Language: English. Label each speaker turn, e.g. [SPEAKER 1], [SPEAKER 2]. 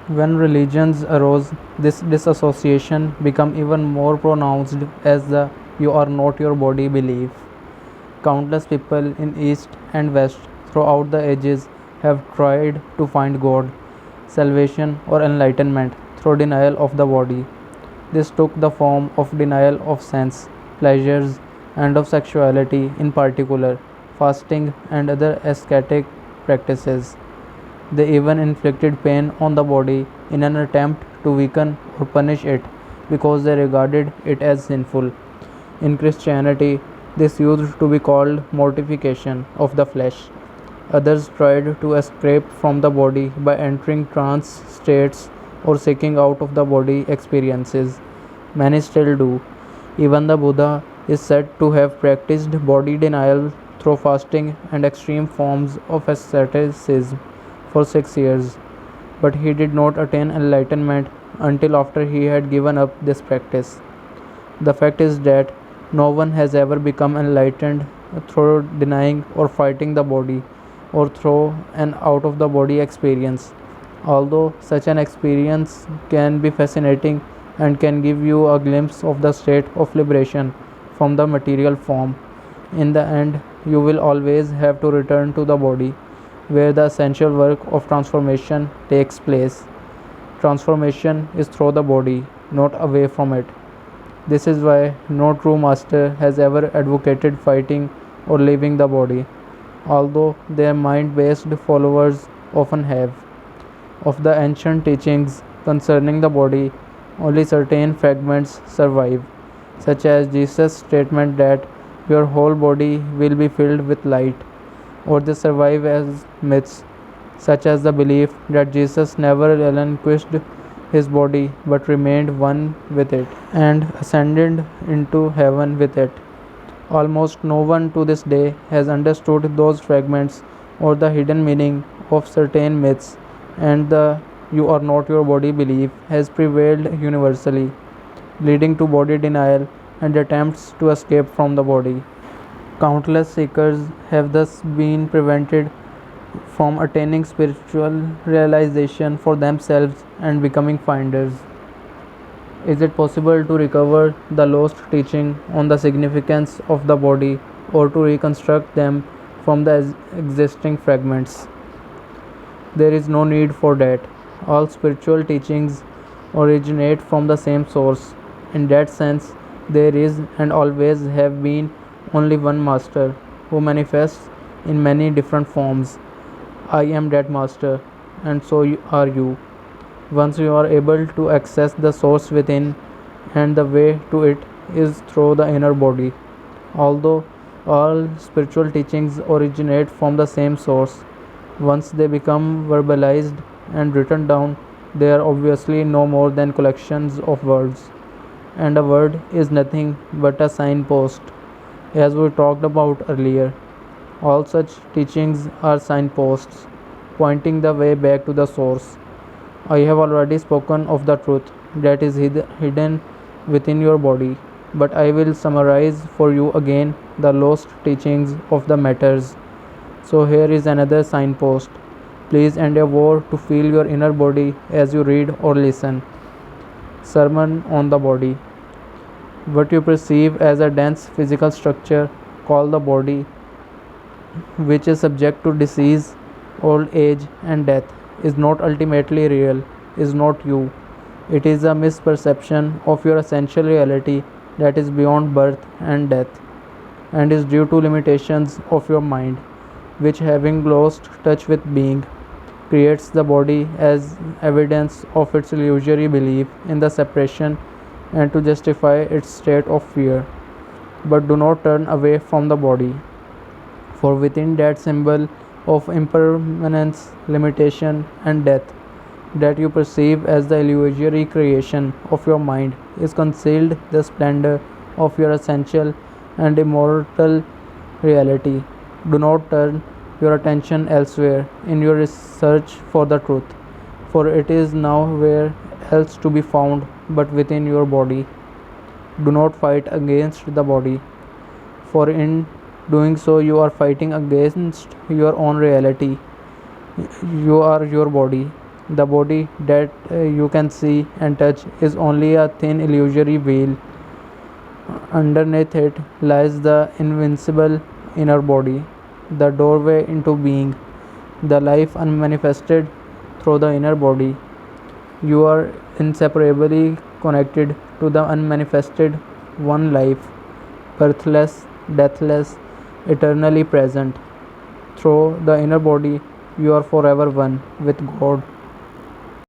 [SPEAKER 1] When religions arose, this disassociation became even more pronounced as the "you are not your body" belief. Countless people in East and West throughout the ages have tried to find God, salvation, or enlightenment through denial of the body. This took the form of denial of sense, pleasures, and of sexuality in particular, fasting, and other ascetic practices. They even inflicted pain on the body in an attempt to weaken or punish it because they regarded it as sinful. In Christianity, this used to be called mortification of the flesh. Others tried to escape from the body by entering trance states or seeking out of the body experiences. Many still do. Even the Buddha is said to have practiced body denial through fasting and extreme forms of asceticism for 6 years, but he did not attain enlightenment until after he had given up this practice. The fact is that no one has ever become enlightened through denying or fighting the body or through an out of the body experience. Although such an experience can be fascinating and can give you a glimpse of the state of liberation from the material form, in the end you will always have to return to the body where the essential work of transformation takes place. Transformation is through the body, not away from it. This is why no true master has ever advocated fighting or leaving the body, although their mind based followers often have. Of the ancient teachings concerning the body, only certain fragments survive, such as Jesus' statement that your whole body will be filled with light, or they survive as myths, such as the belief that Jesus never relinquished his body but remained one with it and ascended into heaven with it. Almost no one to this day has understood those fragments or the hidden meaning of certain myths, and the "you are not your body" belief has prevailed universally, leading to body denial and attempts to escape from the body. Countless seekers have thus been prevented from attaining spiritual realization for themselves and becoming finders. Is it possible to recover the lost teaching on the significance of the body or to reconstruct them from the existing fragments? There is no need for that. All spiritual teachings originate from the same source. In that sense, there is and always have been only one master who manifests in many different forms. I am that master, and so are you. Once you are able to access the source within, and the way to it is through the inner body. Although all spiritual teachings originate from the same source, once they become verbalized and written down, they are obviously no more than collections of words. And a word is nothing but a signpost, as we talked about earlier. All such teachings are signposts, pointing the way back to the source. I have already spoken of the truth that is hidden within your body, but I will summarize for you again the lost teachings of the matters. So, here is another signpost. Please endeavor to feel your inner body as you read or listen. Sermon on the Body. What you perceive as a dense physical structure called the body, which is subject to disease, old age, and death, is not ultimately real, is not you. It is a misperception of your essential reality that is beyond birth and death, and is due to limitations of your mind, which, having lost touch with being, creates the body as evidence of its illusory belief in the separation and to justify its state of fear. But do not turn away from the body, for within that symbol of impermanence, limitation, and death that you perceive as the illusory creation of your mind is concealed the splendor of your essential and immortal reality. Do not turn your attention elsewhere in your search for the truth, for it is nowhere else to be found but within your body. Do not fight against the body, for in doing so you are fighting against your own reality. You are your body. The body that you can see and touch is only a thin illusory veil. Underneath it lies the invincible inner body, the doorway into being, the life unmanifested through the inner body. You are inseparably connected to the unmanifested one life, birthless, deathless, eternally present. Through the inner body, you are forever one with God.